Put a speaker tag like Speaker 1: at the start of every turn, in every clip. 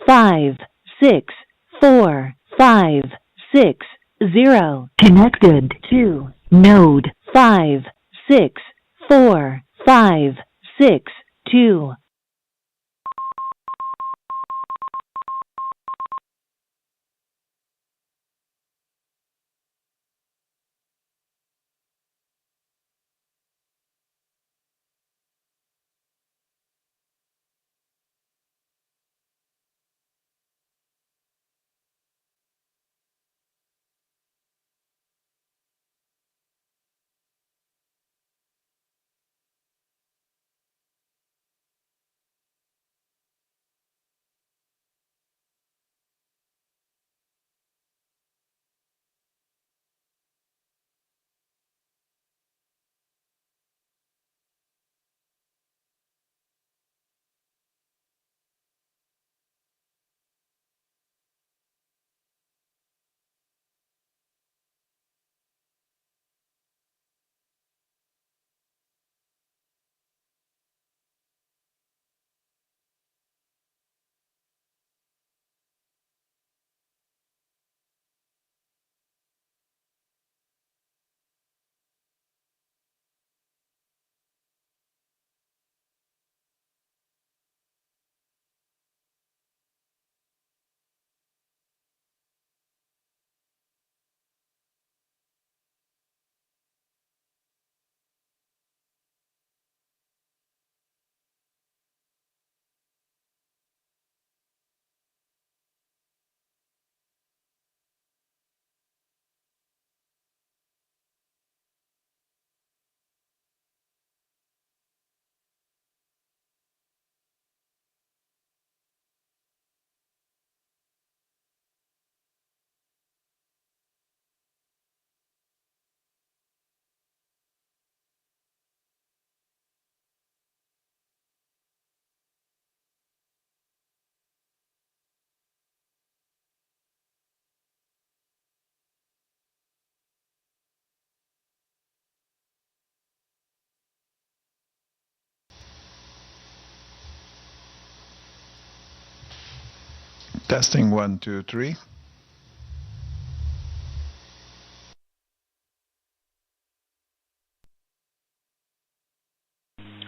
Speaker 1: 5, 6, 4, 5, 6, 0. Connected to node 5, 6, 4, 5, 6, 2.
Speaker 2: Testing 1, 2, 3.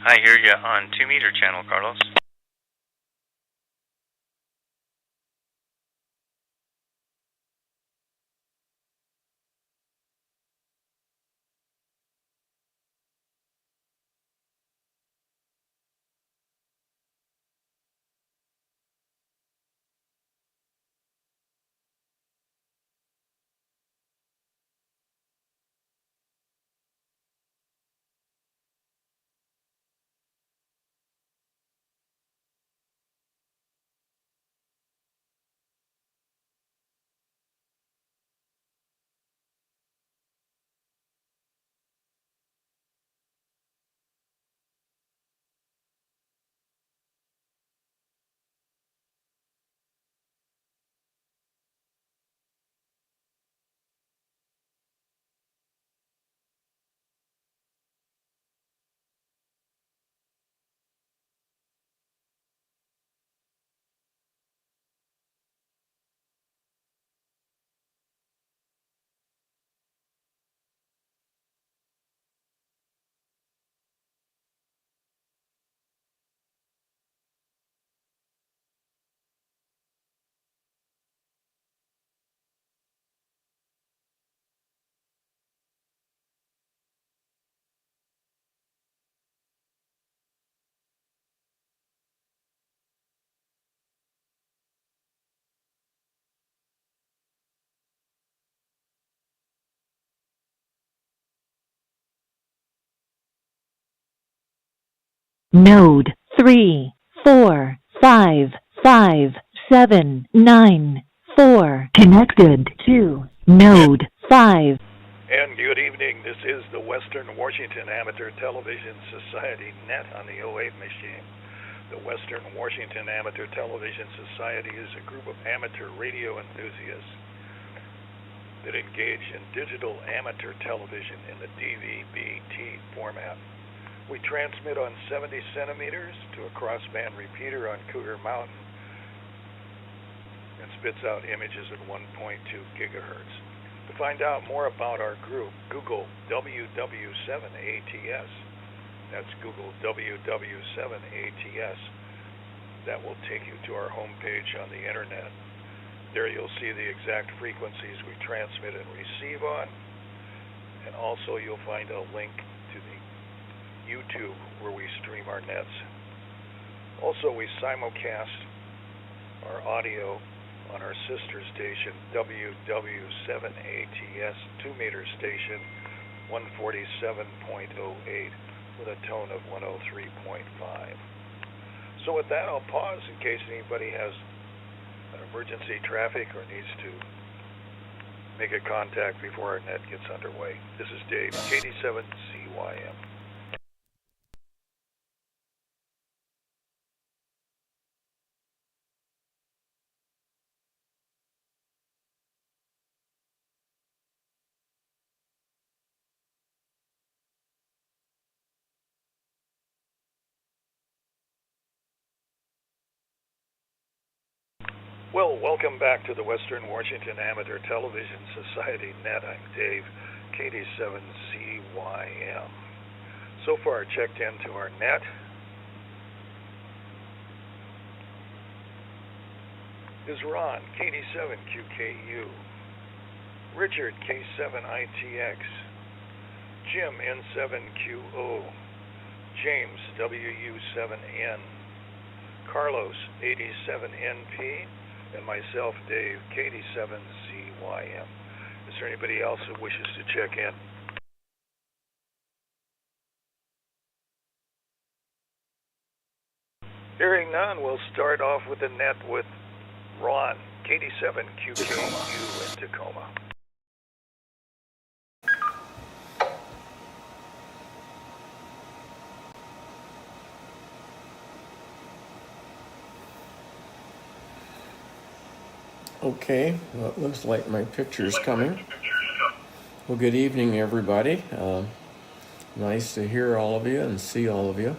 Speaker 3: I hear you on 2-meter channel, Carlos.
Speaker 1: Node 3, 4, 5, 5, 7, 9, 4. Connected to node 5.
Speaker 4: And good evening. This is the Western Washington Amateur Television Society Net on the 08 machine. The Western Washington Amateur Television Society is a group of amateur radio enthusiasts that engage in digital amateur television in the DVB-T format. We transmit on 70 centimeters to a crossband repeater on Cougar Mountain spits out images at 1.2 gigahertz. To find out more about our group, Google WW7ATS. That's Google WW7ATS. That will take you to our homepage on the internet. There you'll see the exact frequencies we transmit and receive on, and also you'll find a link to the YouTube where we stream our nets. Also, we simulcast our audio on our sister station, WW7ATS 2-meter station 147.08 with a tone of 103.5. So with that, I'll pause in case anybody has an emergency traffic or needs to make a contact before our net gets underway. This is Dave, KD7CYM. Well, welcome back to the Western Washington Amateur Television Society Net. I'm Dave, KD7CYM. So far, checked into our net. Is Ron, KD7QKU. Richard, K7ITX. Jim, N7QO. James, WU7N. Carlos, 87NP. And myself, Dave, KD7CYM. Is there anybody else who wishes to check in? Hearing none, we'll start off with the net with Ron, KD7QKU in Tacoma.
Speaker 5: Okay, well, it looks like my picture's coming. Well, good evening, everybody. Nice to hear all of you and see all of you.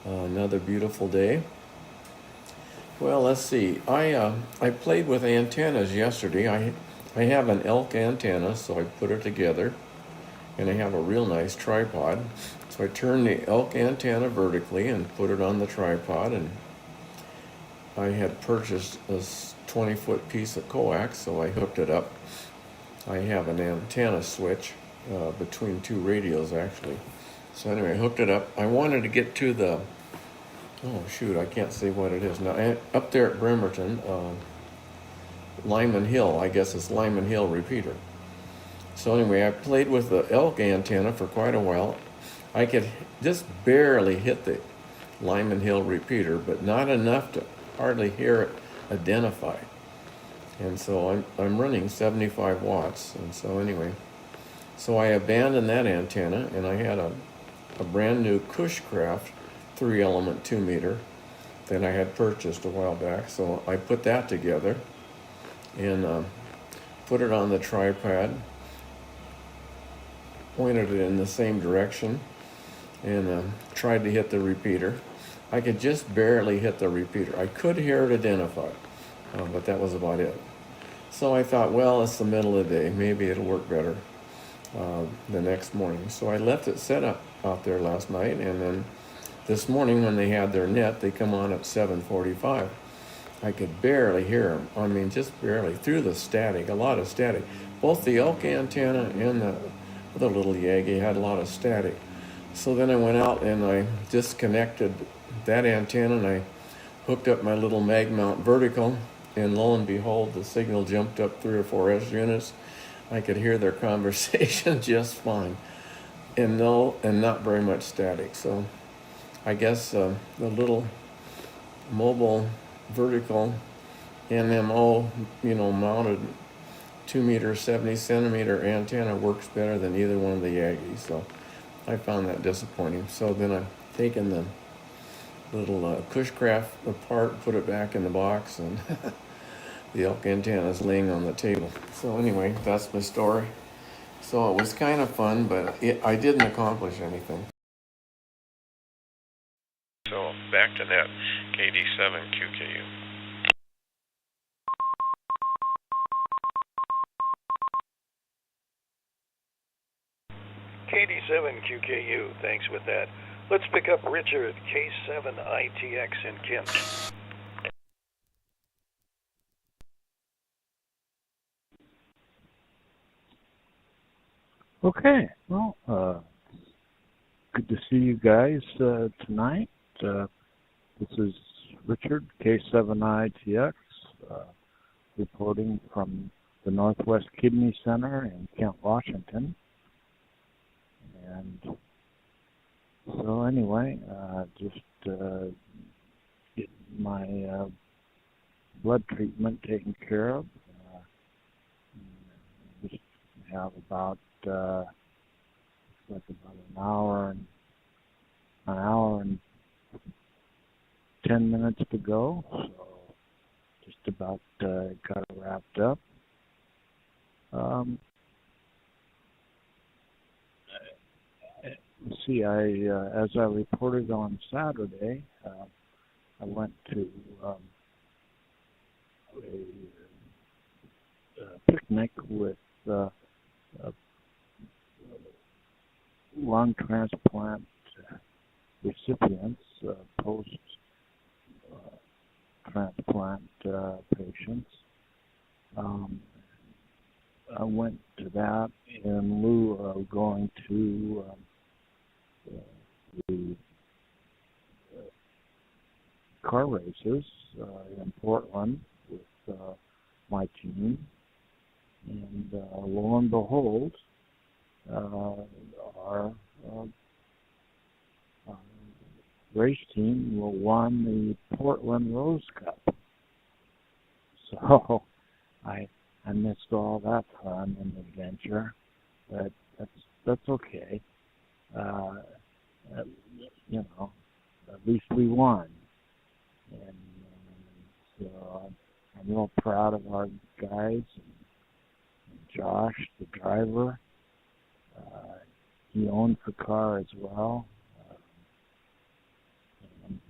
Speaker 5: Another beautiful day. Well, let's see. I played with antennas yesterday. I have an elk antenna, so I put it together, and I have a real nice tripod. So I turned the elk antenna vertically and put it on the tripod, and I had purchased a 20-foot piece of coax, so I hooked it up. I have an antenna switch between two radios, actually. So anyway, I hooked it up. I wanted to get to the, oh shoot, I can't say what it is now. Up there at Bremerton, Lyman Hill, I guess it's Lyman Hill repeater. So anyway, I played with the elk antenna for quite a while. I could just barely hit the Lyman Hill repeater, but not enough to hardly hear it identified. And so I'm running 75 watts. And so anyway, so I abandoned that antenna, and I had a brand new Cushcraft 3-element 2-meter that I had purchased a while back. So I put that together and put it on the tripod, pointed it in the same direction, and tried to hit the repeater. I could just barely hit the repeater. I could hear it identified, but that was about it. So I thought, well, it's the middle of the day. Maybe it'll work better the next morning. So I left it set up out there last night, and then this morning when they had their net, they come on at 7:45. I could barely hear them. I mean, just barely, through the static, a lot of static. Both the elk antenna and the little Yagi had a lot of static. So then I went out and I disconnected that antenna, and I hooked up my little mag mount vertical, and lo and behold, the signal jumped up 3 or 4 S units. I could hear their conversation just fine, and not very much static. So I guess the little mobile vertical NMO, mounted 2-meter, 70-centimeter antenna works better than either one of the Yagis. So I found that disappointing. So then I've taken the little Cushcraft apart, put it back in the box, and the elk antenna is laying on the table. So anyway, that's my story. So it was kind of fun, but I didn't accomplish anything.
Speaker 3: So back to that, KD7QKU.
Speaker 4: KD7QKU, thanks with that. Let's pick up Richard, K7ITX in Kent.
Speaker 6: Okay, well, good to see you guys tonight. This is Richard, K7ITX, reporting from the Northwest Kidney Center in Kent, Washington. And so anyway, just getting my blood treatment taken care of. Just have about like about an hour and 10 minutes to go, so just about got it wrapped up. Let's see, as I reported on Saturday, I went to a picnic with lung transplant recipients, post-transplant patients. I went to that in lieu of going to the car races in Portland with my team. And lo and behold, our race team won the Portland Rose Cup. So I missed all that fun and adventure, but that's okay. You know, at least we won, and so I'm real proud of our guys. And Josh, the driver, he owns the car as well. And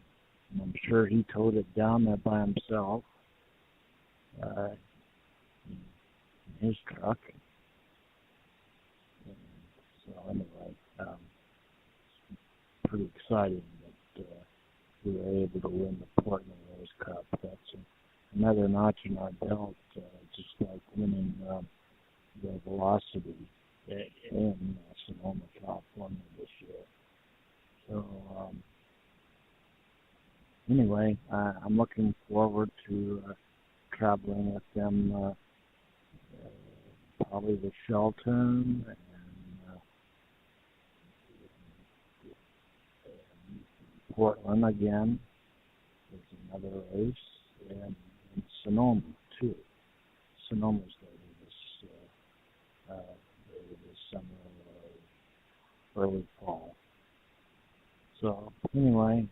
Speaker 6: I'm sure he towed it down there by himself in his truck. And so anyway, it's pretty exciting that we were able to win the Portland Rose Cup. That's another notch in our belt, just like winning the Velocity in Sonoma, California this year. So anyway, I'm looking forward to traveling with them, probably to Shelton and Portland again. There's another race, and Sonoma too. Sonoma's later this summer or early fall. So anyway,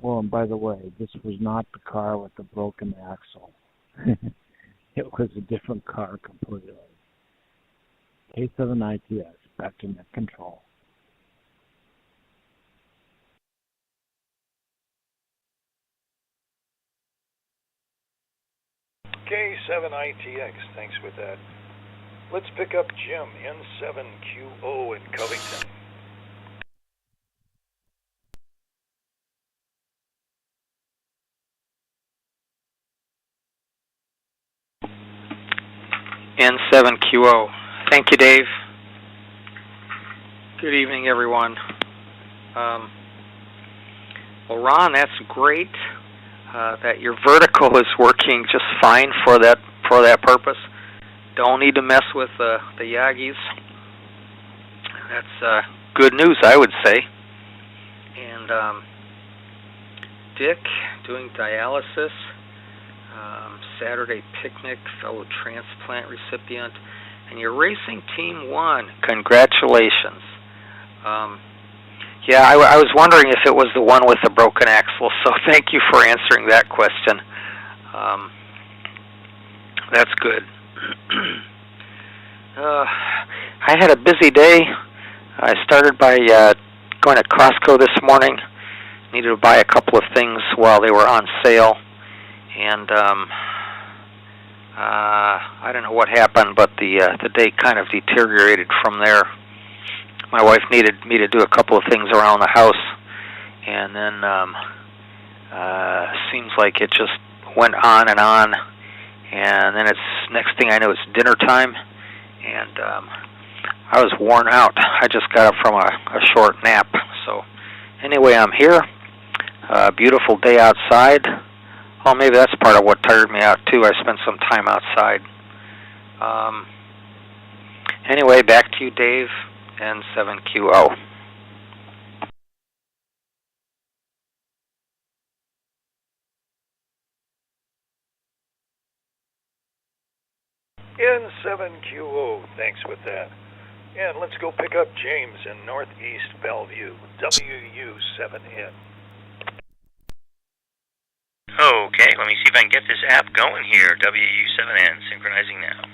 Speaker 6: well, and by the way, this was not the car with the broken axle. It was a different car completely. K7ITX, back to net control.
Speaker 4: K7ITX, thanks with that. Let's pick up Jim, N7QO in Covington.
Speaker 7: N7QO. Thank you, Dave. Good evening, everyone. Well, Ron, that's great that your vertical is working just fine for that purpose. Don't need to mess with the Yagis. That's good news, I would say. And Dick doing dialysis. Saturday picnic, fellow transplant recipient, and your racing team won. Congratulations. Yeah, I was wondering if it was the one with the broken axle, so thank you for answering that question. That's good. I had a busy day. I started by going to Costco this morning. Needed to buy a couple of things while they were on sale. And I don't know what happened, but the day kind of deteriorated from there. My wife needed me to do a couple of things around the house, and then seems like it just went on, and then next thing I know, it's dinner time, and I was worn out. I just got up from a short nap. So anyway, I'm here. Beautiful day outside. Oh, maybe that's part of what tired me out too. I spent some time outside. Anyway, back to you, Dave, N7QO.
Speaker 4: N7QO, thanks with that. And let's go pick up James in Northeast Bellevue, WU7N.
Speaker 3: Okay, let me see if I can get this app going here. WU7N, synchronizing now.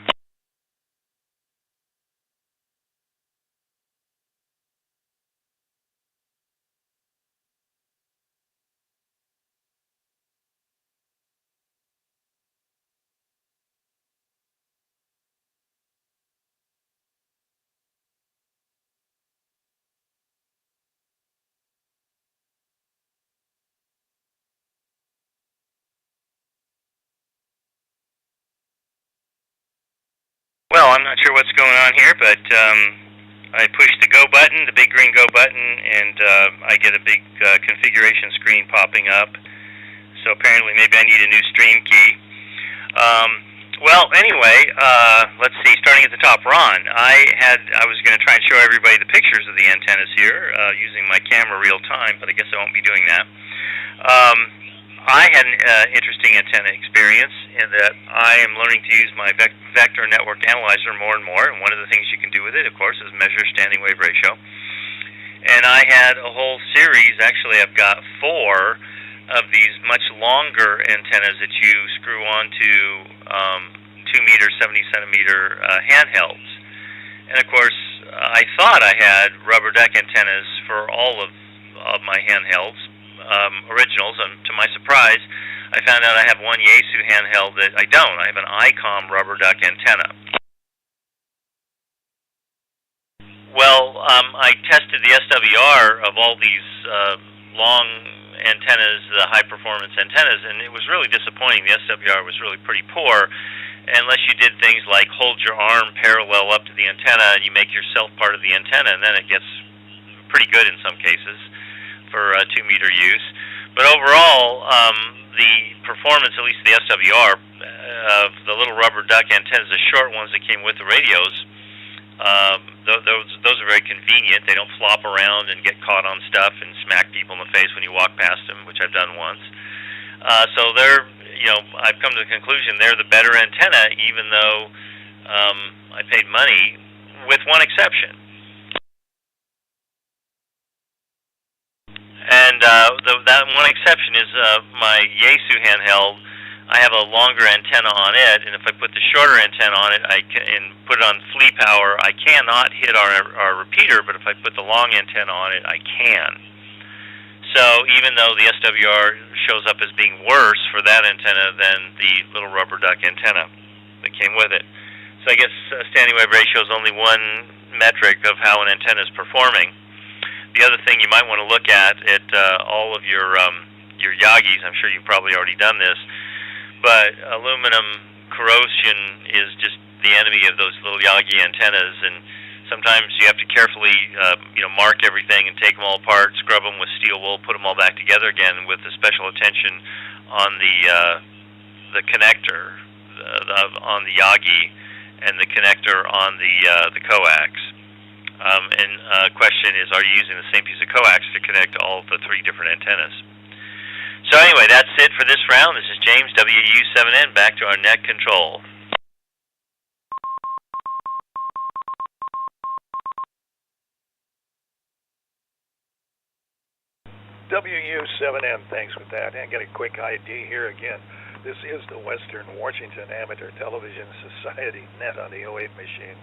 Speaker 3: Well, I'm not sure what's going on here, but I push the go button, the big green go button, and I get a big configuration screen popping up. So apparently maybe I need a new stream key. Well, anyway, let's see, starting at the top, Ron. I was going to try and show everybody the pictures of the antennas here using my camera real time, but I guess I won't be doing that. I had an interesting antenna experience in that I am learning to use my vector network analyzer more and more, and one of the things you can do with it, of course, is measure standing wave ratio. And I had a whole series, actually I've got 4 of these much longer antennas that you screw onto 2 meter, 70 centimeter handhelds. And of course, I thought I had rubber duck antennas for all of my handhelds. Originals, and to my surprise, I found out I have one Yaesu handheld that I don't. I have an ICOM rubber duck antenna. Well, I tested the SWR of all these long antennas, the high-performance antennas, and it was really disappointing. The SWR was really pretty poor, unless you did things like hold your arm parallel up to the antenna and you make yourself part of the antenna, and then it gets pretty good in some cases for 2 meter use. But overall, the performance, at least the SWR, of the little rubber duck antennas, the short ones that came with the radios, those are very convenient. They don't flop around and get caught on stuff and smack people in the face when you walk past them, which I've done once. So they're, I've come to the conclusion they're the better antenna, even though I paid money, with one exception. And that one exception is my Yaesu handheld. I have a longer antenna on it, and if I put the shorter antenna on it, and put it on flea power, I cannot hit our repeater, but if I put the long antenna on it, I can. So even though the SWR shows up as being worse for that antenna than the little rubber duck antenna that came with it. So I guess standing wave ratio is only one metric of how an antenna is performing. The other thing you might want to look at all of your Yagis, I'm sure you've probably already done this, but aluminum corrosion is just the enemy of those little Yagi antennas, and sometimes you have to carefully mark everything and take them all apart, scrub them with steel wool, put them all back together again with the special attention on the connector on the Yagi and the connector on the coax. Question is, are you using the same piece of coax to connect all the 3 different antennas? So anyway, that's it for this round. This is James, WU7N, back to our net control.
Speaker 4: WU7N, thanks with that. And get a quick ID here again. This is the Western Washington Amateur Television Society Net on the 08 machine.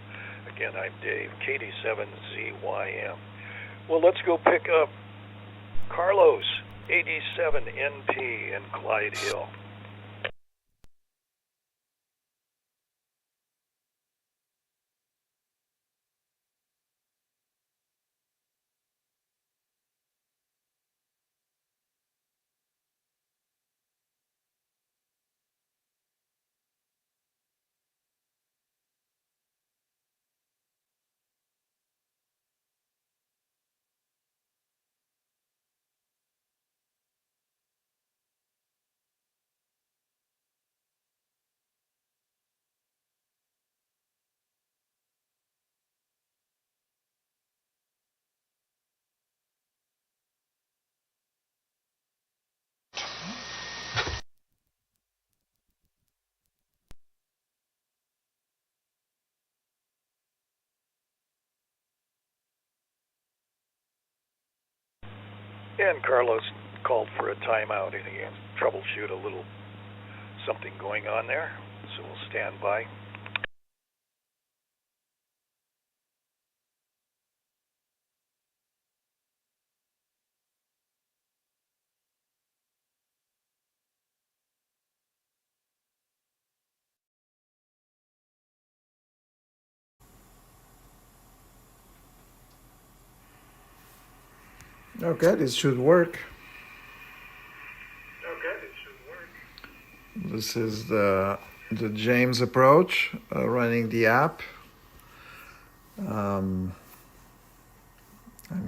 Speaker 4: Again, I'm Dave, KD7ZYM. Well, let's go pick up Carlos, 87NP in Clyde Hill. And Carlos called for a timeout. I think he has troubleshoot a little something going on there. So we'll stand by.
Speaker 2: Okay, this should work. This is the James approach, running the app. I'm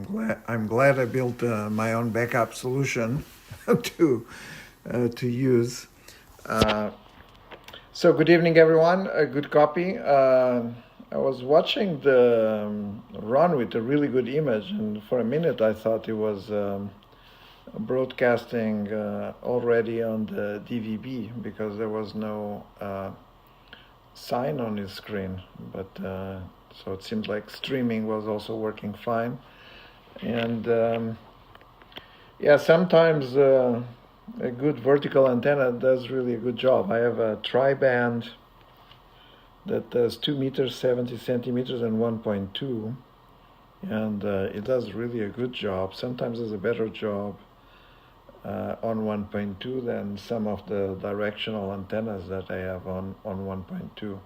Speaker 2: glad I built my own backup solution to use. So good evening, everyone. A good copy. I was watching the run with a really good image, and for a minute I thought it was broadcasting already on the DVB because there was no sign on his screen. But so it seems like streaming was also working fine. And yeah, sometimes a good vertical antenna does really a good job. I have a tri-band that does 2 meters, 70 centimeters, and 1.2. And it does really a good job. Sometimes it's a better job on 1.2 than some of the directional antennas that I have on 1.2.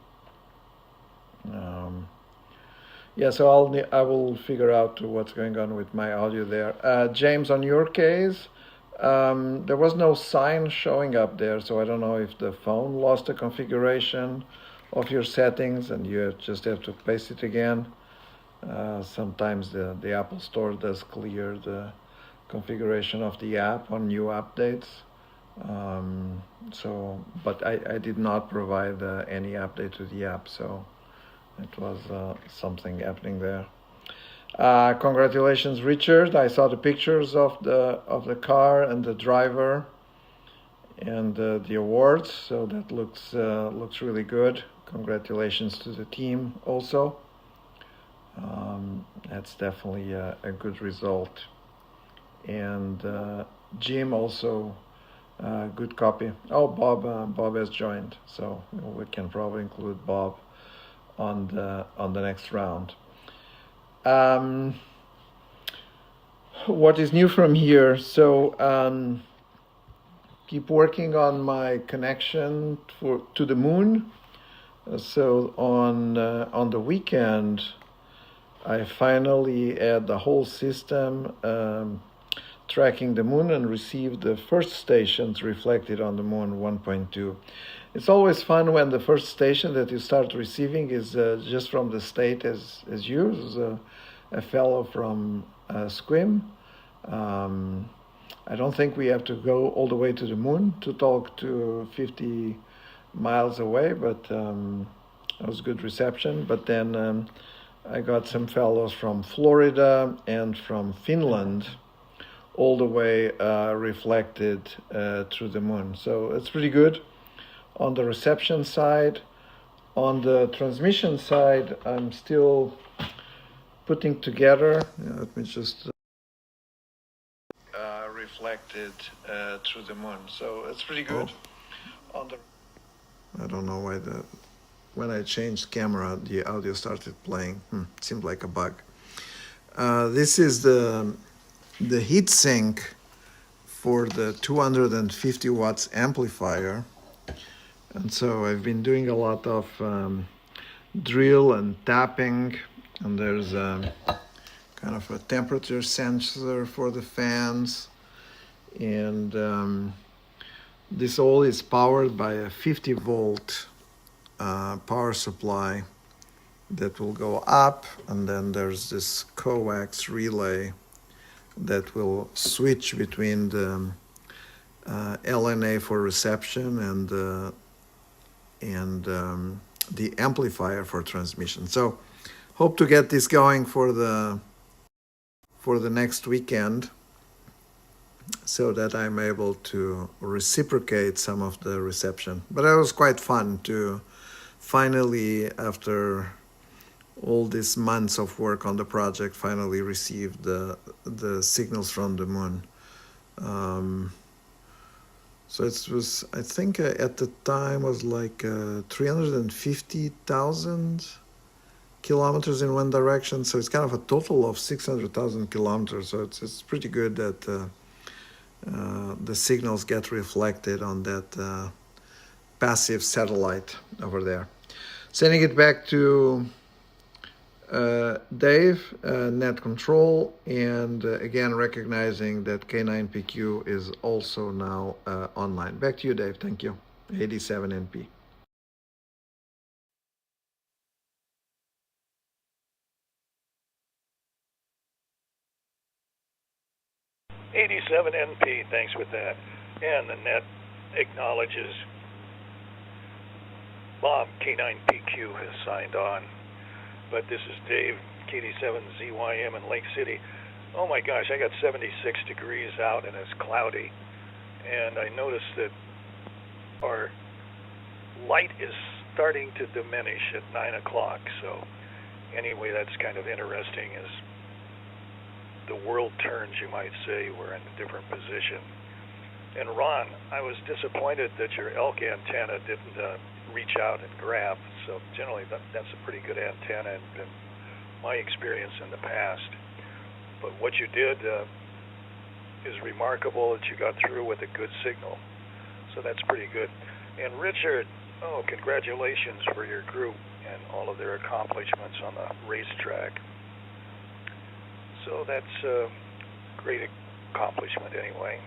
Speaker 2: Yeah, so I will figure out what's going on with my audio there. James, on your case, there was no sign showing up there, so I don't know if the phone lost the configuration of your settings and you just have to paste it again. Sometimes the Apple Store does clear the configuration of the app on new updates. But I did not provide any update to the app, so it was something happening there. Congratulations, Richard. I saw the pictures of the car and the driver and the awards, so that looks really good. Congratulations to the team also. That's definitely a good result. And Jim also, good copy. Oh, Bob has joined, so we can probably include Bob on the next round. What is new from here? So keep working on my connection to the moon. So on the weekend, I finally had the whole system tracking the moon and received the first stations reflected on the moon 1.2. It's always fun when the first station that you start receiving is just from the state as you, a fellow from Squim. I don't think we have to go all the way to the moon to talk to 50 miles away, but it was good reception. But then I got some fellows from Florida and from Finland, all the way reflected through the moon. So it's pretty good on the reception side. On the transmission side, I'm still putting together, let me just reflected through the moon. So it's pretty good. On the I don't know why when I changed camera, the audio started playing. Seemed like a bug. This is the heat sink for the 250 watts amplifier. And so I've been doing a lot of drill and tapping, and there's kind of a temperature sensor for the fans. And this all is powered by a 50 volt power supply that will go up, and then there's this coax relay that will switch between the LNA for reception and the amplifier for transmission. So hope to get this going for the next weekend, so that I'm able to reciprocate some of the reception. But it was quite fun to finally, after all these months of work on the project, finally receive the signals from the moon. So it was, I think at the time was like 350,000 kilometers in one direction. So it's kind of a total of 600,000 kilometers. So it's pretty good that the signals get reflected on that passive satellite over there. Sending it back to Dave, net control, and again recognizing that K9PQ is also now online. Back to you, Dave. Thank you. 87 NP.
Speaker 4: NP, thanks with that. And the net acknowledges Bob K9PQ has signed on. But this is Dave, KD7ZYM in Lake City. Oh my gosh, I got 76 degrees out and it's cloudy. And I noticed that our light is starting to diminish at 9 o'clock. So anyway, that's kind of interesting as the world turns, you might say. We're in a different position. And Ron, I was disappointed that your elk antenna didn't reach out and grab. So generally that's a pretty good antenna and been my experience in the past. But what you did is remarkable that you got through with a good signal. So that's pretty good. And Richard, congratulations for your group and all of their accomplishments on the racetrack. So that's a great accomplishment anyway.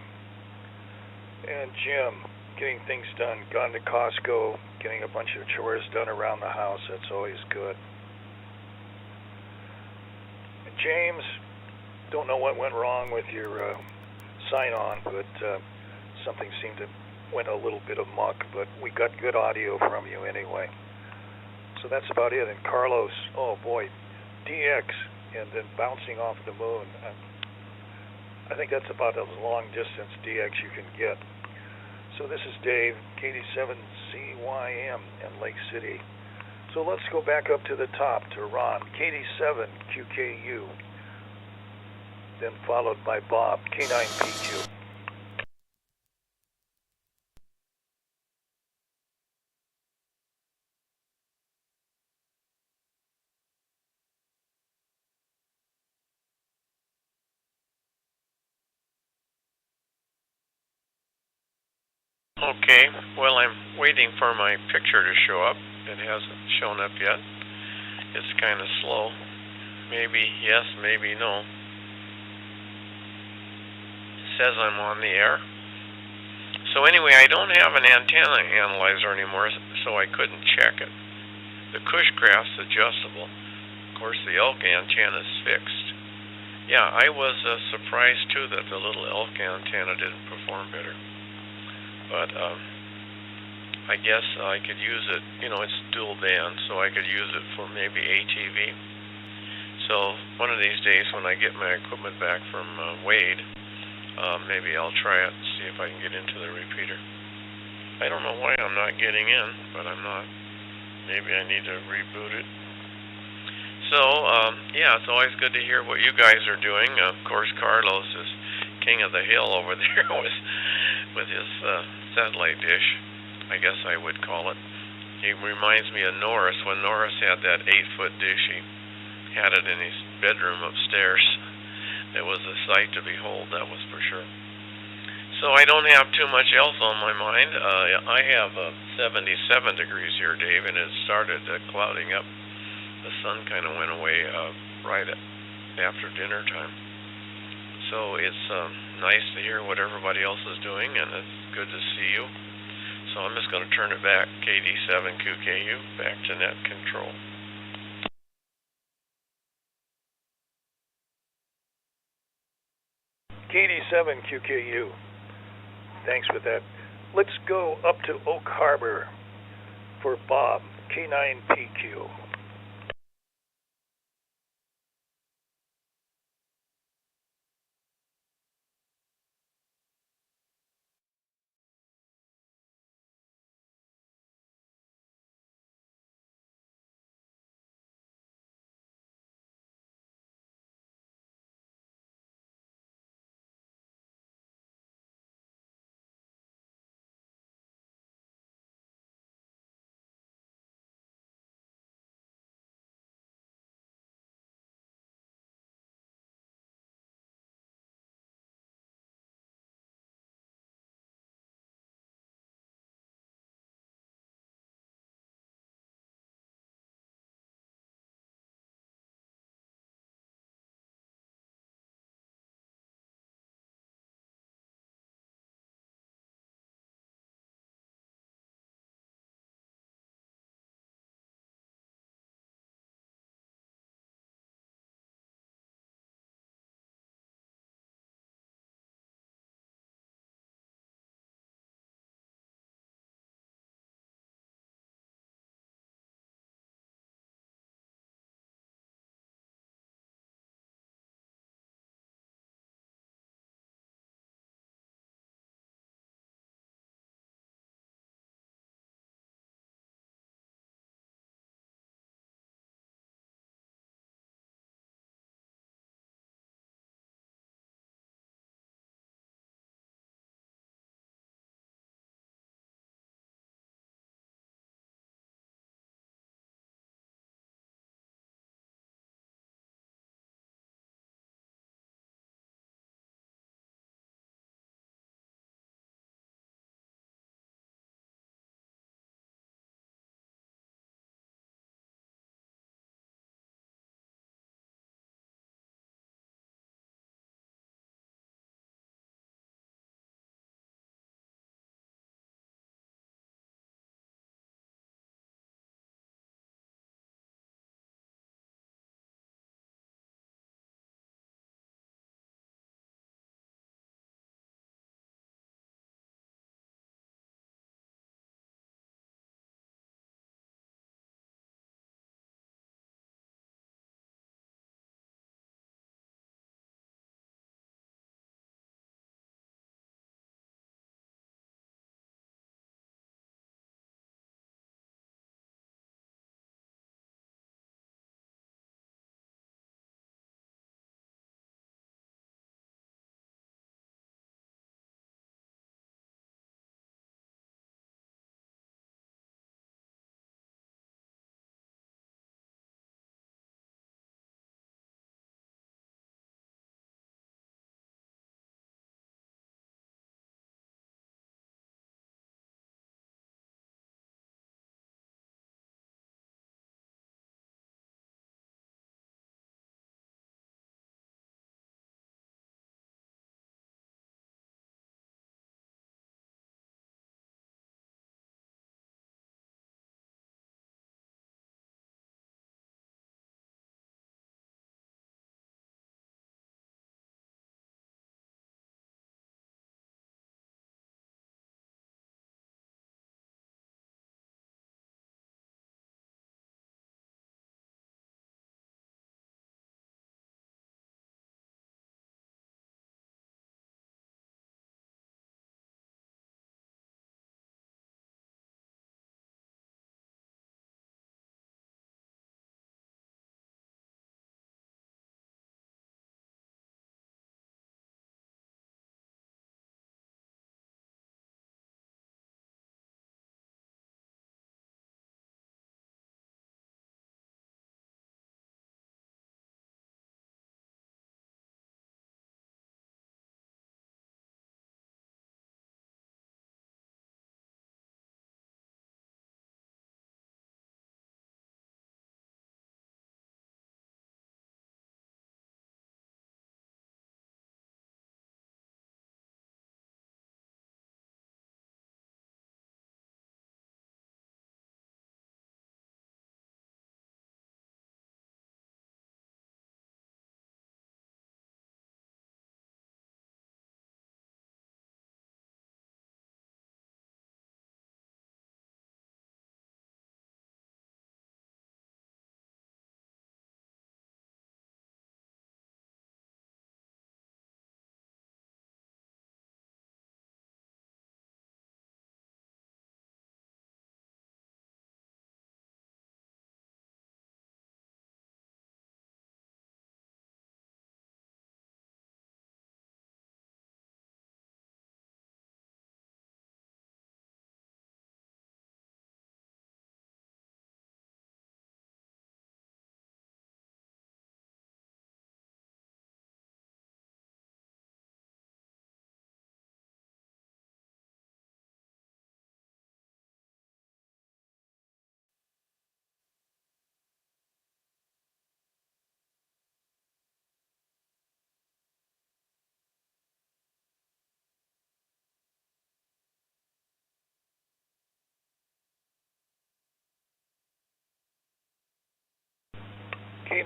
Speaker 4: And Jim, getting things done, gone to Costco, getting a bunch of chores done around the house, that's always good. And James, don't know what went wrong with your sign-on, but something seemed to went a little bit amok, but we got good audio from you anyway. So that's about it. And Carlos, oh boy, DX, and then bouncing off the moon. I think that's about as long distance DX you can get. So this is Dave, KD7CYM in Lake City. So let's go back up to the top to Ron, KD7QKU, then followed by Bob, K9PQ.
Speaker 5: Okay, well, I'm waiting for my picture to show up. It hasn't shown up yet. It's kind of slow. Maybe yes, maybe no. It says I'm on the air. So anyway, I don't have an antenna analyzer anymore, so I couldn't check it. The Cushcraft's adjustable. Of course, the elk antenna is fixed. Yeah, I was surprised too that the little elk antenna didn't perform better. But I guess I could use it, it's dual band, so I could use it for maybe ATV. So one of these days when I get my equipment back from Wade, maybe I'll try it and see if I can get into the repeater. I don't know why I'm not getting in, but I'm not. Maybe I need to reboot it. So, yeah, it's always good to hear what you guys are doing. Of course, Carlos is king of the hill over there with his satellite dish, I guess I would call it. He reminds me of Norris. When Norris had that 8-foot dish, he had it in his bedroom upstairs. It was a sight to behold, that was for sure. So I don't have too much else on my mind. I have 77 degrees here, Dave, and it started clouding up. The sun kind of went away right after dinner time. So it's nice to hear what everybody else is doing, and it's good to see you. So I'm just going to turn it back, KD7QKU, back to net control.
Speaker 4: KD7QKU, thanks for that. Let's go up to Oak Harbor for Bob, K9PQ.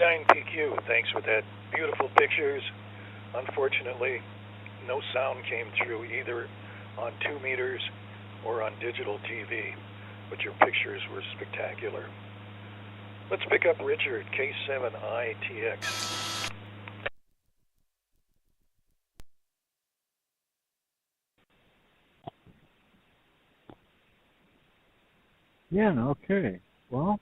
Speaker 4: K9PQ, thanks for that beautiful pictures. Unfortunately, no sound came through either on 2 meters or on digital TV, but your pictures were spectacular. Let's pick up Richard, K7ITX.
Speaker 6: Yeah, okay. Well,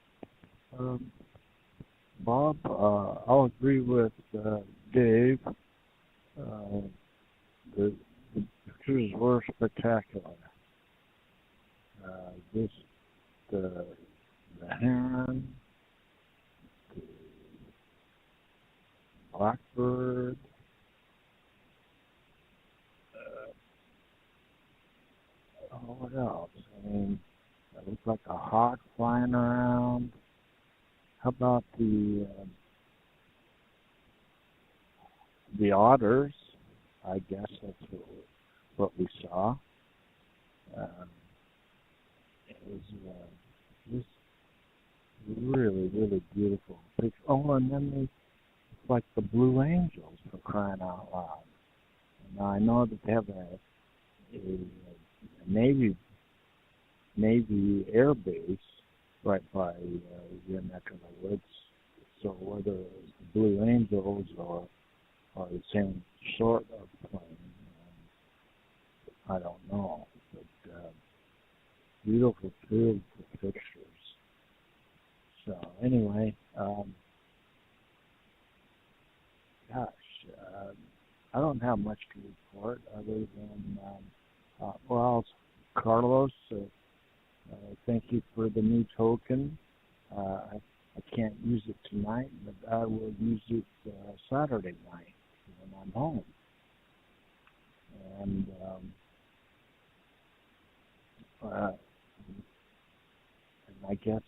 Speaker 6: Bob, I'll agree with Dave. The pictures were spectacular. The heron, the blackbird, what else? I mean, it looked like a hawk flying around. How about the otters? I guess that's what we saw. It was just really, really beautiful. Oh, and then it's like the Blue Angels, for crying out loud. Now I know that they have a Navy Air Base right by your neck of the woods. So whether it's the Blue Angels or the same sort of plane, I don't know. But beautiful pictures. So anyway, I don't have much to report other than, Carlos, thank you for the new token. I can't use it tonight, but I will use it Saturday night when I'm home. And I guess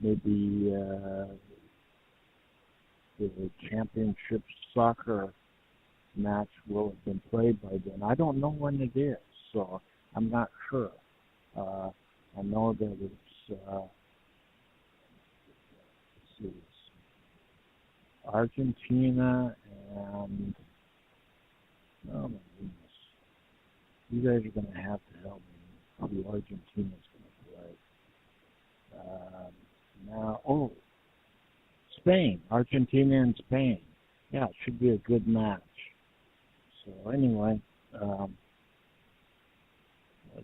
Speaker 6: maybe the championship soccer match will have been played by then. I don't know when it is, so I'm not sure. I know that it's Argentina and, oh my goodness, you guys are going to have to help me who Argentina's going to play. Spain, Argentina and Spain. Yeah, it should be a good match. So anyway, I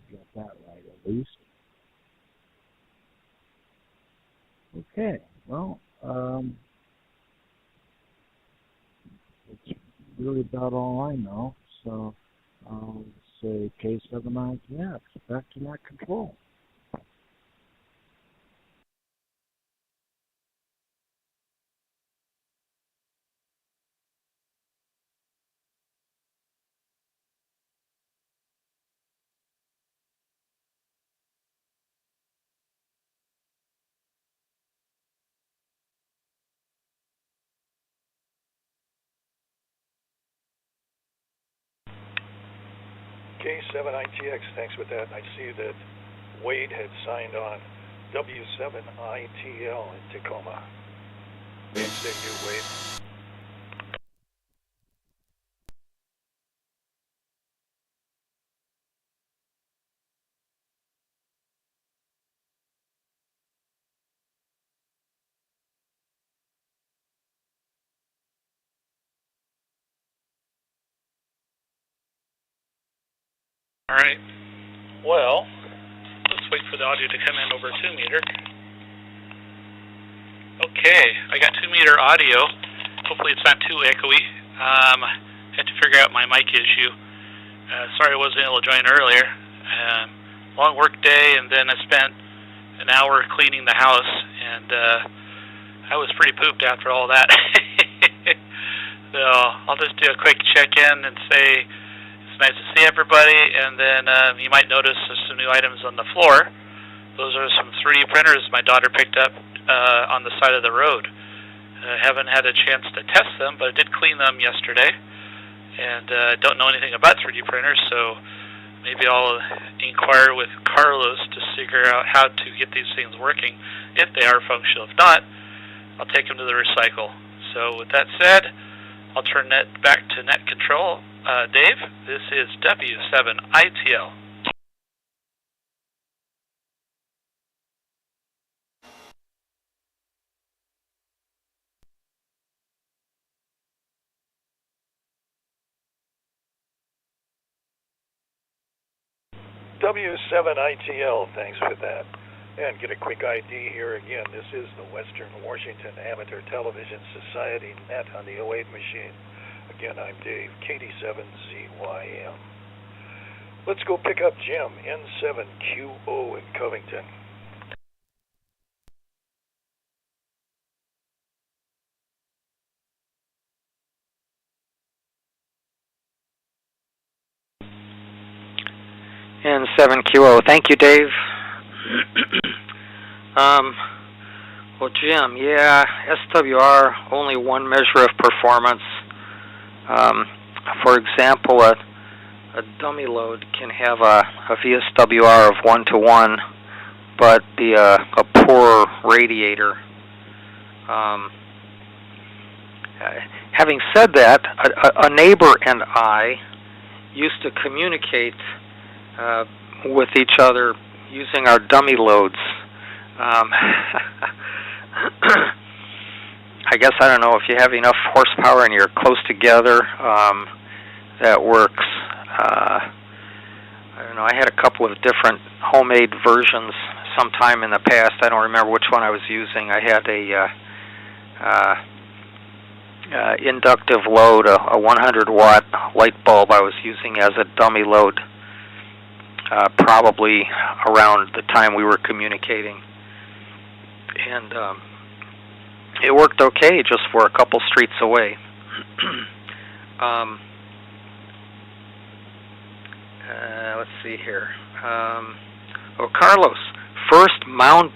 Speaker 6: got that right at least. Okay, well, it's really about all I know. So I'll say K7ITX, back to net control.
Speaker 4: K7ITX, thanks for that. I see that Wade had signed on W7ITL in Tacoma. What say you, Wade?
Speaker 8: All right. Well, let's wait for the audio to come in over 2 meter. Okay, I got 2 meter audio. Hopefully it's not too echoey. Had to figure out my mic issue. Sorry I wasn't able to join earlier. Long work day, and then I spent an hour cleaning the house, and I was pretty pooped after all that. So I'll just do a quick check-in and say it's nice to see everybody, and then you might notice there's some new items on the floor. Those are some 3D printers my daughter picked up on the side of the road. I haven't had a chance to test them, but I did clean them yesterday, and don't know anything about 3D printers, so maybe I'll inquire with Carlos to figure out how to get these things working, if they are functional. If not, I'll take them to the recycle. So with that said, I'll turn that back to net control. Dave, this is W7ITL.
Speaker 4: W7ITL, thanks for that. And get a quick ID here again. This is the Western Washington Amateur Television Society Net on the 08 machine. Again, I'm Dave, KD7ZYM. Let's go pick up Jim, N7QO in Covington.
Speaker 7: N7QO. Thank you, Dave. Well, Jim, yeah, SWR, only one measure of performance. For example, a dummy load can have a VSWR of 1:1, but a poor radiator. Having said that, a neighbor and I used to communicate with each other using our dummy loads. I guess, I don't know, if you have enough horsepower and you're close together, that works. I don't know, I had a couple of different homemade versions sometime in the past. I don't remember which one I was using. I had a inductive load, a 100-watt light bulb I was using as a dummy load, probably around the time we were communicating. And it worked okay just for a couple streets away. Let's see here. Carlos, first moon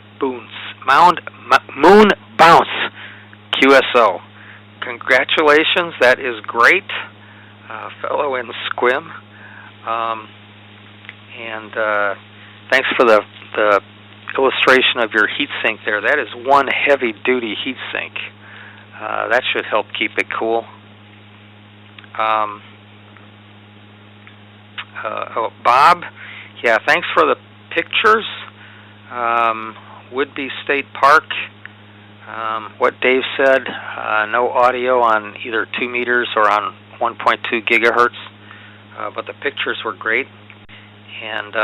Speaker 7: bounce QSO. Congratulations, that is great, fellow in Squim. And thanks for the illustration of your heatsink there. That is one heavy-duty heatsink. That should help keep it cool. Bob, yeah, thanks for the pictures. Woodby State Park, what Dave said, no audio on either 2 meters or on 1.2 gigahertz, but the pictures were great. And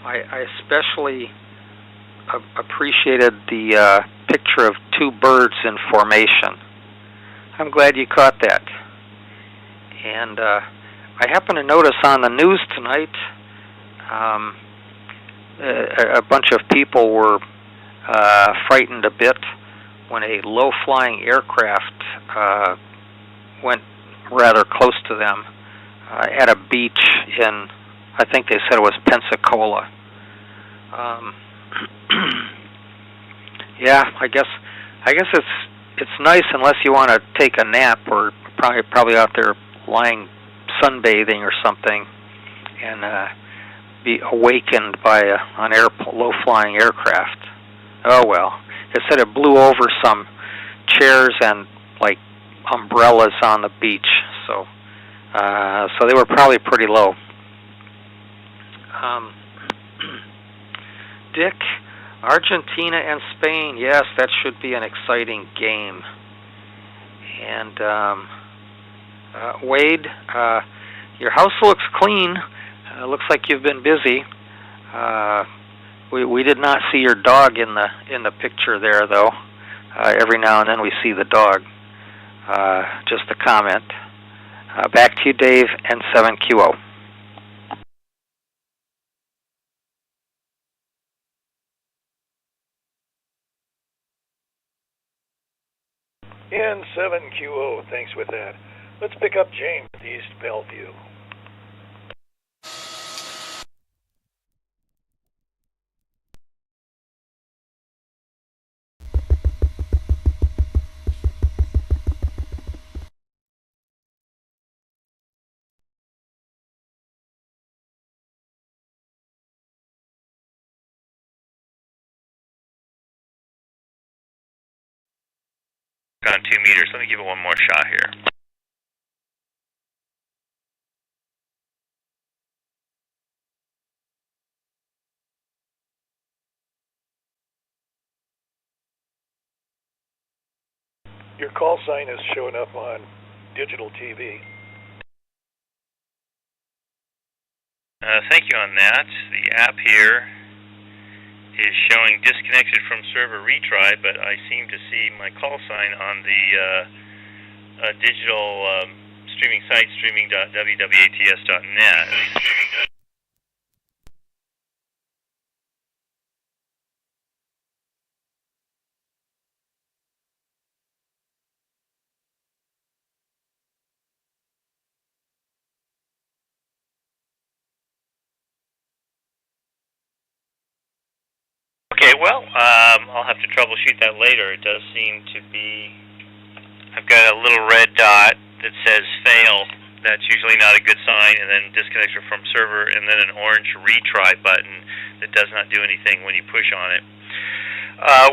Speaker 7: I especially appreciated the picture of two birds in formation. I'm glad you caught that. And I happened to notice on the news tonight, a bunch of people were frightened a bit when a low-flying aircraft went rather close to them at a beach in, I think they said it was Pensacola. Yeah, I guess it's nice unless you want to take a nap or probably out there lying sunbathing or something and be awakened by an low-flying aircraft. Oh well, it said it blew over some chairs and like umbrellas on the beach, so they were probably pretty low. Dick, Argentina and Spain, yes, that should be an exciting game. And Wade, your house looks clean. Looks like you've been busy. We did not see your dog in the picture there, though. Every now and then we see the dog. Just a comment. Back to you, Dave, and 7QO.
Speaker 4: N7QO, thanks with that. Let's pick up James, East Bellevue.
Speaker 3: On 2 meters. Let me give it one more shot here.
Speaker 4: Your call sign is showing up on digital TV.
Speaker 3: Thank you on that. The app here is showing disconnected from server retry, but I seem to see my call sign on the digital streaming site, streaming.wwats.net. Okay, well, I'll have to troubleshoot that later. It does seem to be, I've got a little red dot that says fail. That's usually not a good sign, and then disconnection from server, and then an orange retry button that does not do anything when you push on it.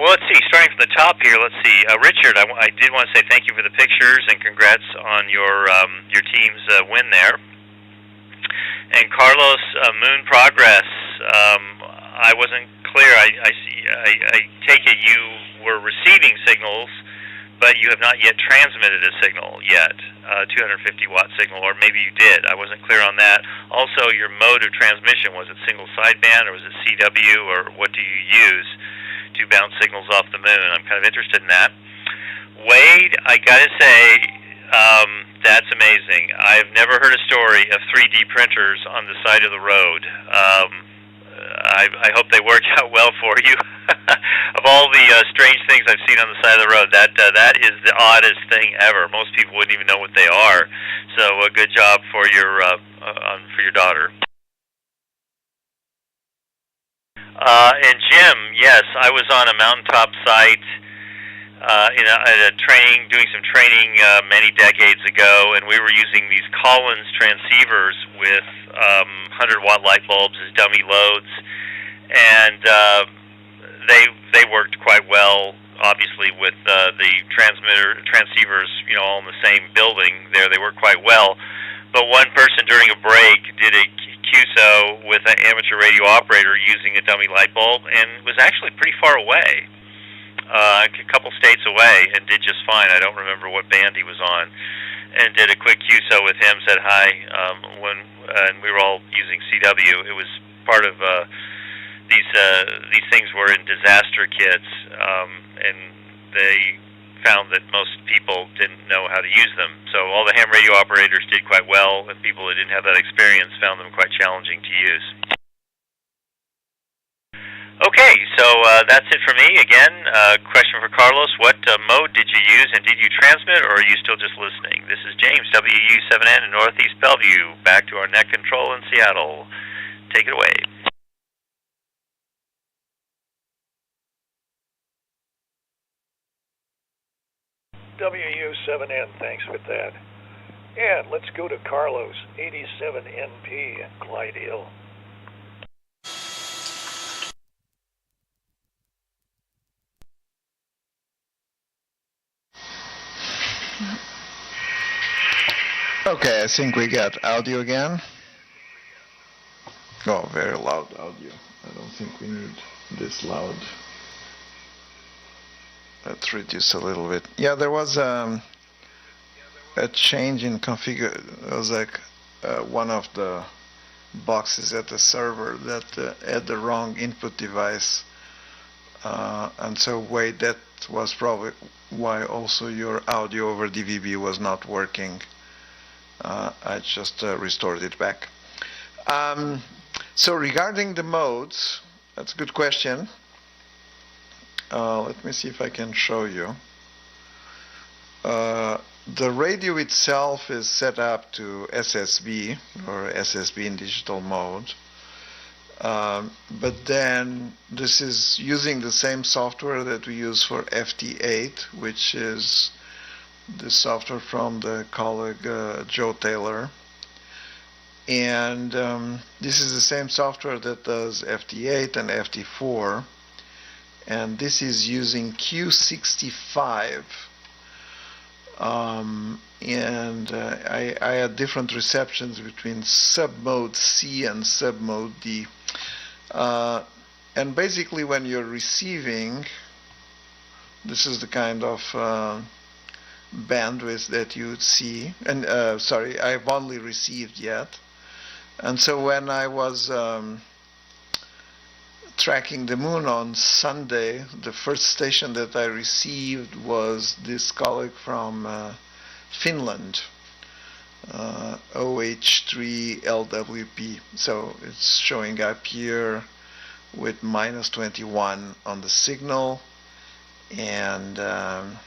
Speaker 3: Well, let's see, starting from the top here, let's see. Richard, I did want to say thank you for the pictures, and congrats on your team's win there. And Carlos, moon progress, I wasn't clear. I take it you were receiving signals, but you have not yet transmitted a signal yet, 250 watt signal, or maybe you did. I wasn't clear on that. Also, your mode of transmission, was it single sideband, or was it CW, or what do you use to bounce signals off the moon? I'm kind of interested in that. Wade, I gotta say, that's amazing. I've never heard a story of 3D printers on the side of the road. I hope they worked out well for you. Of all the strange things I've seen on the side of the road, that is the oddest thing ever. Most people wouldn't even know what they are. So a good job for your daughter. And Jim, yes, I was on a mountaintop site doing some training many decades ago, and we were using these Collins transceivers with 100-watt light bulbs as dummy loads, and they worked quite well. Obviously, with the transceivers, all in the same building there, they worked quite well. But one person during a break did a QSO with an amateur radio operator using a dummy light bulb, and was actually pretty far away. A couple states away, and did just fine. I don't remember what band he was on, and did a quick QSO with him. Said hi and we were all using CW. It was part of these things were in disaster kits, and they found that most people didn't know how to use them. So all the ham radio operators did quite well, and people who didn't have that experience found them quite challenging to use. Okay, so that's it for me. Again, question for Carlos. What mode did you use, and did you transmit, or are you still just listening? This is James, WU7N in Northeast Bellevue. Back to our net control in Seattle. Take it away.
Speaker 4: WU7N, thanks for that. And let's go to Carlos, 87NP in Glidale.
Speaker 2: Okay, I think we got audio again. Oh, very loud audio. I don't think we need this loud. Let's reduce a little bit. Yeah, there was a change in configure. It was like one of the boxes at the server that had the wrong input device. And so, wait, that was probably why also your audio over DVB was not working. I just restored it back. So regarding the modes, that's a good question. Let me see if I can show you. The radio itself is set up to SSB, or SSB in digital mode. But then this is using the same software that we use for FT8, which is the software from the colleague Joe Taylor. And this is the same software that does FT8 and FT4. And this is using Q65 And I had different receptions between submode C and submode D. And basically when you're receiving, this is the kind of bandwidth that you would see. And sorry, I've only received yet. And so when I was tracking the moon on Sunday, the first station that I received was this colleague from Finland, OH3LWP. So it's showing up here with minus 21 on the signal, and a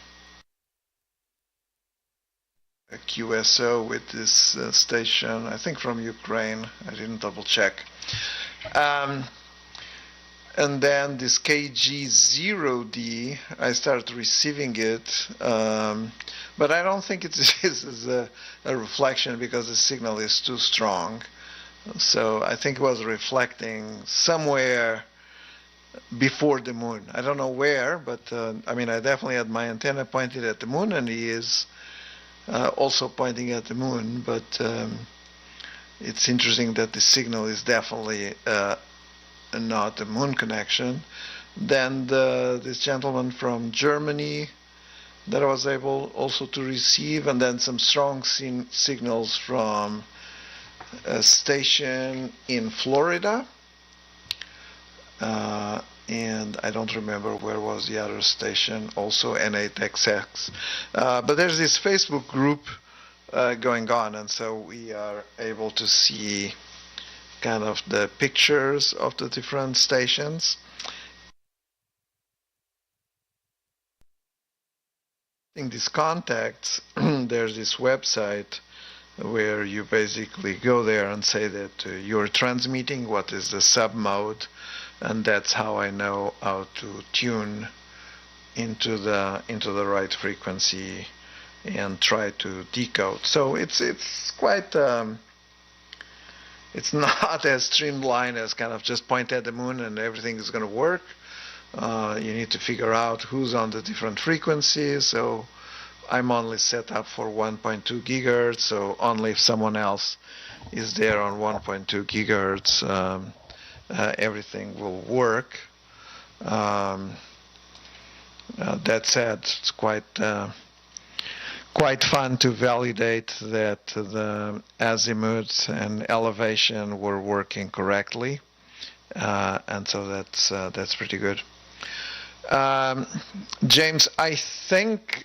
Speaker 2: QSO with this station, I think from Ukraine. I didn't double check. And then this KG0D, I started receiving it, but I don't think this is a reflection because the signal is too strong. So I think it was reflecting somewhere before the moon. I don't know where, but I mean, I definitely had my antenna pointed at the moon, and he is also pointing at the moon, but it's interesting that the signal is definitely not a moon connection. Then this gentleman from Germany that I was able also to receive, and then some strong signals from a station in Florida, and I don't remember where was the other station, also N8XX. But there's this Facebook group going on, and so we are able to see kind of the pictures of the different stations. In these contacts, there's this website where you basically go there and say that you're transmitting, what is the submode, and that's how I know how to tune into the right frequency and try to decode. So it's quite it's not as streamlined as kind of just point at the moon and everything is going to work. You need to figure out who's on the different frequencies. So I'm only set up for 1.2 gigahertz, so only if someone else is there on 1.2 gigahertz, everything will work. That said, it's quite fun to validate that the azimuth and elevation were working correctly, and so that's pretty good. James, I think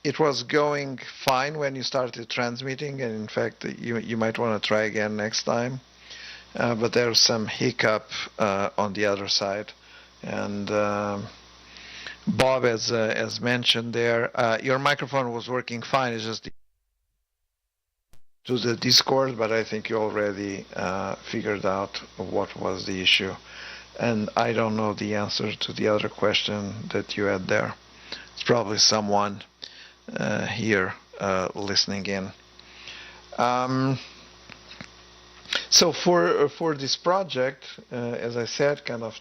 Speaker 2: it was going fine when you started transmitting, and in fact you might want to try again next time, but there's some hiccup on the other side, and Bob, as mentioned there, your microphone was working fine. It's just to the Discord, but I think you already figured out what was the issue. And I don't know the answer to the other question that you had there. It's probably someone here listening in. So for this project, as I said, kind of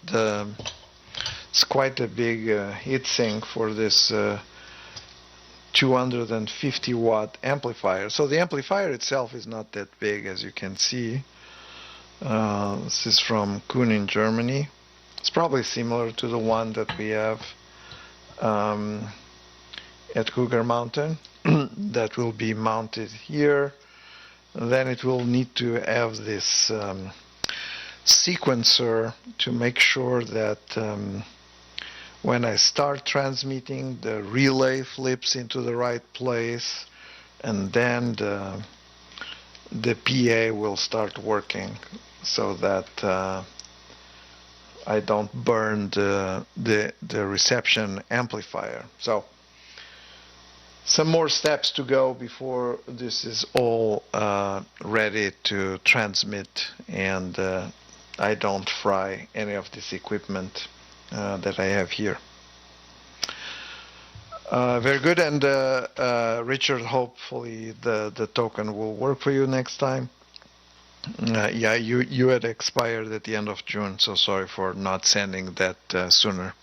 Speaker 2: it's quite a big heatsink for this 250 watt amplifier. So the amplifier itself is not that big, as you can see. This is from Kuhn in Germany. It's probably similar to the one that we have at Cougar Mountain. That will be mounted here. Then it will need to have this sequencer to make sure that when I start transmitting, the relay flips into the right place, and then the PA will start working, so that I don't burn the reception amplifier. So some more steps to go before this is all ready to transmit, and I don't fry any of this equipment that I have here. Very good, and Richard, hopefully the token will work for you next time. Yeah, you had expired at the end of June, so sorry for not sending that sooner.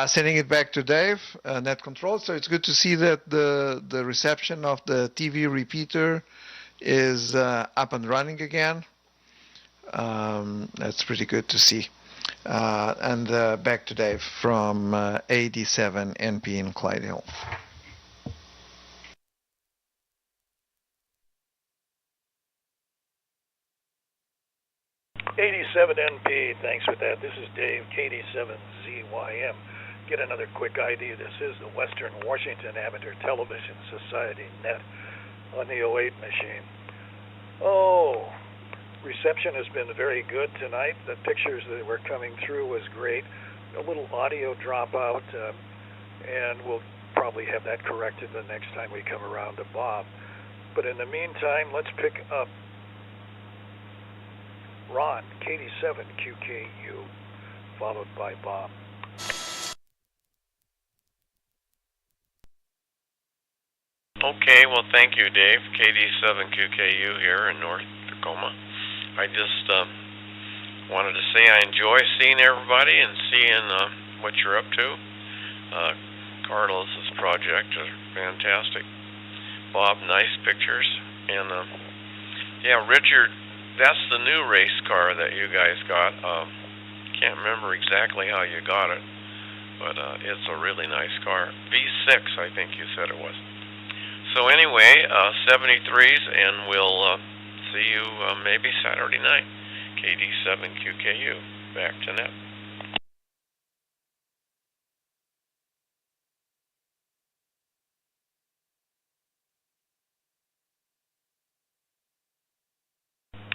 Speaker 2: Sending it back to Dave, net control. So it's good to see that the reception of the TV repeater is up and running again. That's pretty good to see. And back to Dave from 87 NP in Clydesdale.
Speaker 4: NP, thanks for that. This is Dave, KD7ZYM. Get another quick ID. This is the Western Washington Amateur Television Society Net on the 08 machine. Oh, reception has been very good tonight. The pictures that were coming through was great. A little audio dropout, and we'll probably have that corrected the next time we come around to Bob. But in the meantime, let's pick up Ron, KD7QKU, followed by Bob.
Speaker 5: Okay, well, thank you, Dave. KD7QKU here in North Tacoma. I just wanted to say I enjoy seeing everybody and seeing what you're up to. Carlos's project is fantastic. Bob, nice pictures. And yeah, Richard, that's the new race car that you guys got. Can't remember exactly how you got it, but it's a really nice car. V6, I think you said it was. So anyway, 73s, and we'll see you maybe Saturday night. KD7QKU, back to net.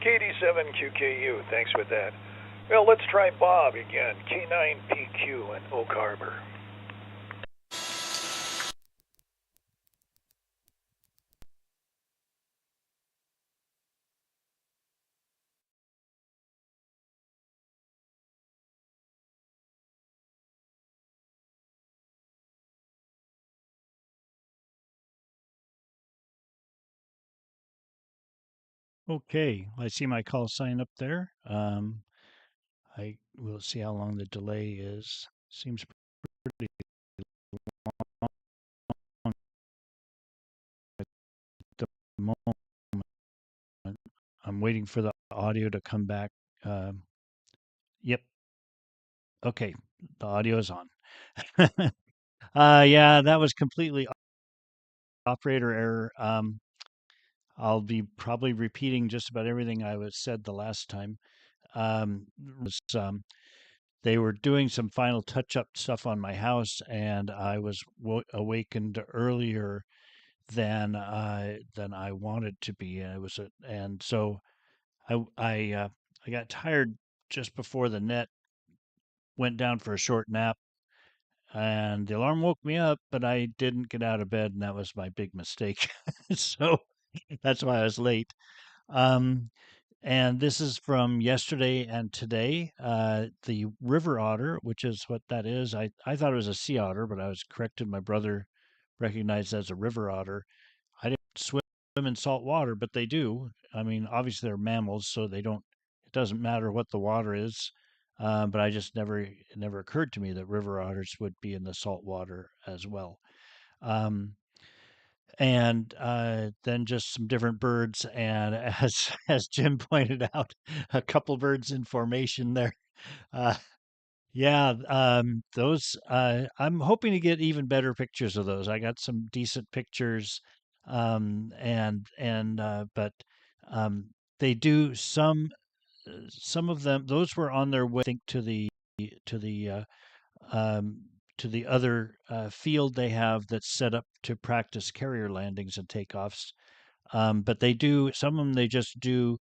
Speaker 4: KD7QKU, thanks for that. Well, let's try Bob again, K9PQ in Oak Harbor.
Speaker 9: Okay, I see my call sign up there. I will see how long the delay is. Seems pretty long at the moment. I'm waiting for the audio to come back. Yep. Okay, the audio is on. Yeah, that was completely operator error. I'll be probably repeating just about everything I was said the last time. They were doing some final touch-up stuff on my house, and I was awakened earlier than I wanted to be. And and so I got tired just before the net went down for a short nap, and the alarm woke me up, but I didn't get out of bed, and that was my big mistake. So that's why I was late. Um, And this is from yesterday and today. The river otter, which is what that is, I thought it was a sea otter, but I was corrected. My brother recognized it as a river otter. I didn't swim in salt water, but they do. I mean, obviously they're mammals, so they don't. It doesn't matter what the water is. But I just it never occurred to me that river otters would be in the salt water as well. Um, and then just some different birds. And as Jim pointed out, a couple birds in formation there. Uh, yeah, those. I'm hoping to get even better pictures of those. I got some decent pictures, but um, they do some of them. Those were on their way, I think, to the um, to the other field they have that's set up to practice carrier landings and takeoffs. But they do some of them. They just do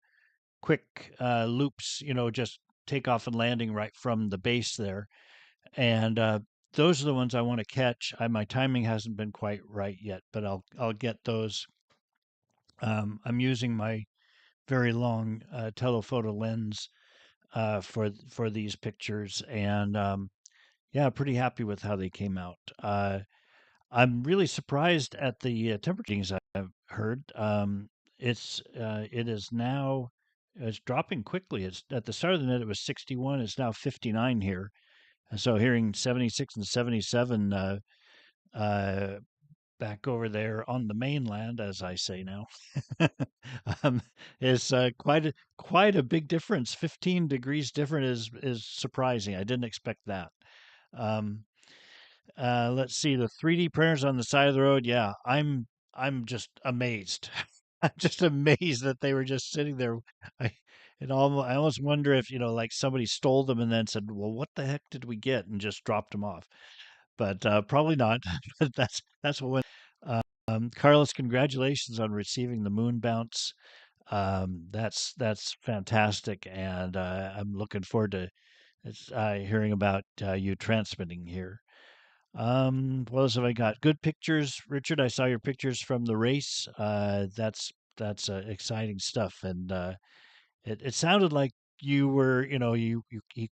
Speaker 9: quick loops, just takeoff and landing right from the base there. And those are the ones I want to catch. My timing hasn't been quite right yet, but I'll get those. I'm using my very long telephoto lens for these pictures, and yeah, pretty happy with how they came out. I'm really surprised at the temperatures I've heard. It is now it's dropping quickly. It's at the start of the night it was 61. It's now 59 here. So hearing 76 and 77 uh, back over there on the mainland, as I say now, is quite a big difference. 15 degrees different is surprising. I didn't expect that. Um, let's see the 3D printers on the side of the road. Yeah, I'm just amazed. I'm just amazed that they were just sitting there. I I almost wonder if like somebody stole them and then said, "Well, what the heck did we get?" and just dropped them off. But probably not. But that's what went. Carlos, congratulations on receiving the moon bounce. That's fantastic, and I'm looking forward to hearing about you transmitting here. What else have I got? Good pictures, Richard. I saw your pictures from the race. That's exciting stuff, and it sounded like you were, you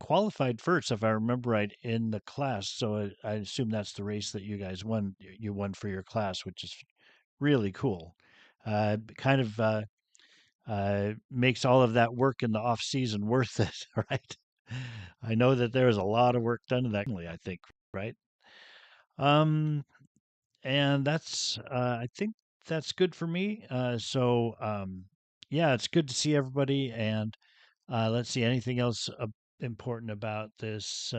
Speaker 9: qualified first, if I remember right, in the class. So I assume that's the race that you guys won. You won for your class, which is really cool. Kind of makes all of that work in the off season worth it, right? I know that there was a lot of work done in that, I think, right? Um, and I think that's good for me. Yeah, it's good to see everybody. And let's see, anything else important about this?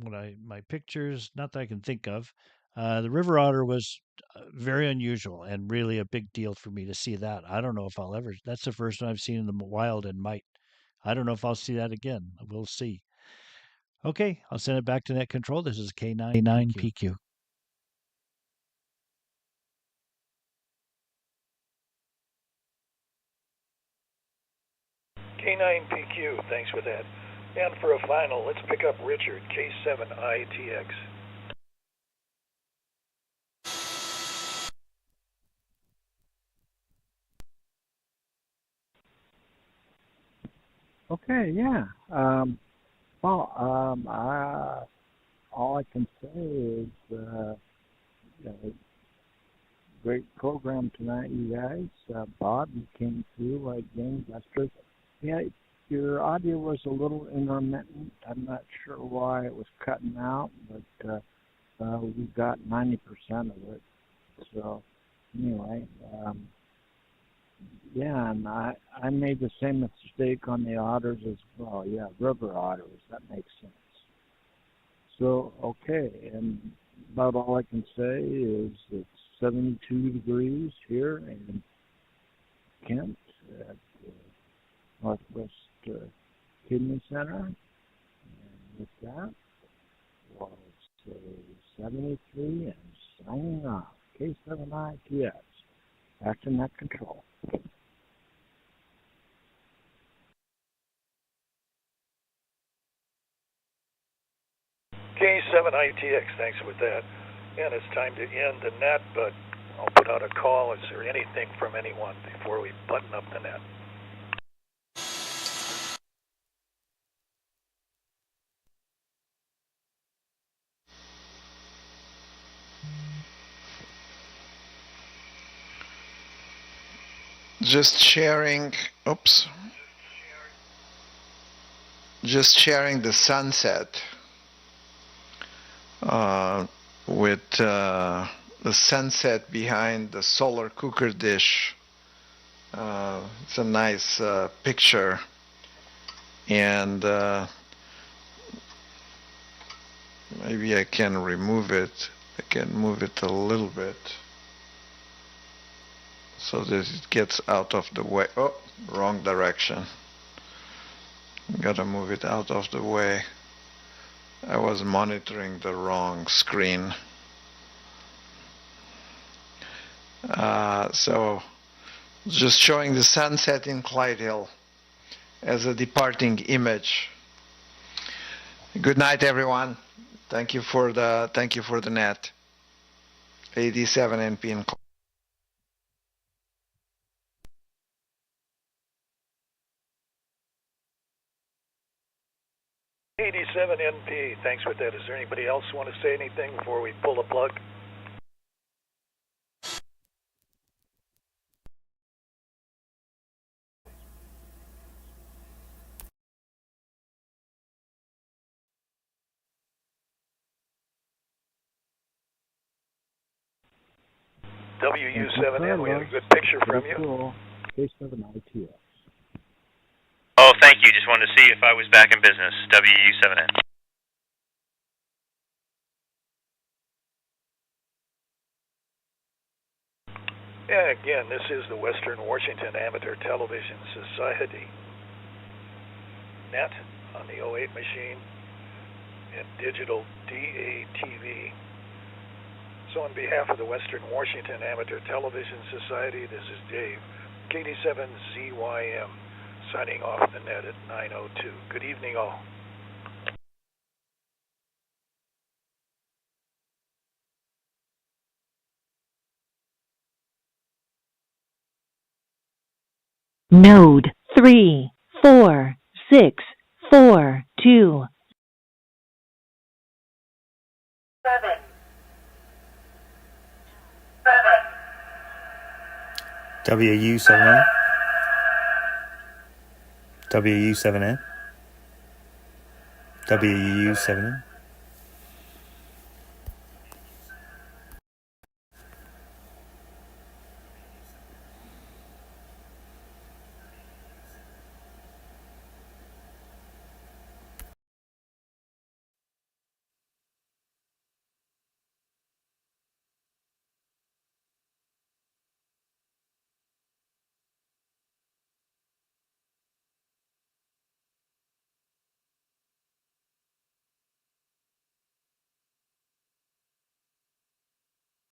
Speaker 9: My pictures, not that I can think of. The river otter was very unusual and really a big deal for me to see that. I don't know if I'll ever. That's the first time I've seen in the wild and might. I don't know if I'll see that again. We'll see. Okay, I'll send it back to net control. This is K9PQ.
Speaker 4: K9PQ, thanks for that. And for a final, let's pick up Richard, K7ITX.
Speaker 6: Okay, yeah. All I can say is, great program tonight, you guys. Bob, you came through like gangbusters. Yeah, your audio was a little intermittent. I'm not sure why it was cutting out, but we got 90% of it. So anyway, yeah, and I made the same mistake on the otters as well. Yeah, river otters. That makes sense. So, okay, and about all I can say is it's 72 degrees here in Kent at the Northwest Kidney Center. And with that, we'll say 73 and signing off. K7ITS. Back to net control.
Speaker 4: K7ITX, thanks with that. And it's time to end the net, but I'll put out a call. Is there anything from anyone before we button up the net?
Speaker 2: Just sharing, oops. Just sharing the sunset with the sunset behind the solar cooker dish. It's a nice picture, and maybe I can remove it. I can move it a little bit so that it gets out of the way. Oh, wrong direction. Gotta move it out of the way. I was monitoring the wrong screen. So just showing the sunset in Clyde Hill as a departing image. Good night, everyone. Thank you for the net. 87 NP in Clyde.
Speaker 4: 87 NP, thanks with that. Is there anybody else want to say anything before we pull the plug? WU7N, we had a good picture from you.
Speaker 6: Cool. K7 ITS.
Speaker 3: Oh, thank you. Just wanted to see if I was back in business. WU7N.
Speaker 4: And again, this is the Western Washington Amateur Television Society Net on the 08 machine and digital DATV. So on behalf of the Western Washington Amateur Television Society, this is Dave, KD7ZYM, signing off the net at 9:02. Good evening, all.
Speaker 1: Node 34642.
Speaker 3: WU7N. WU7N. WU7N.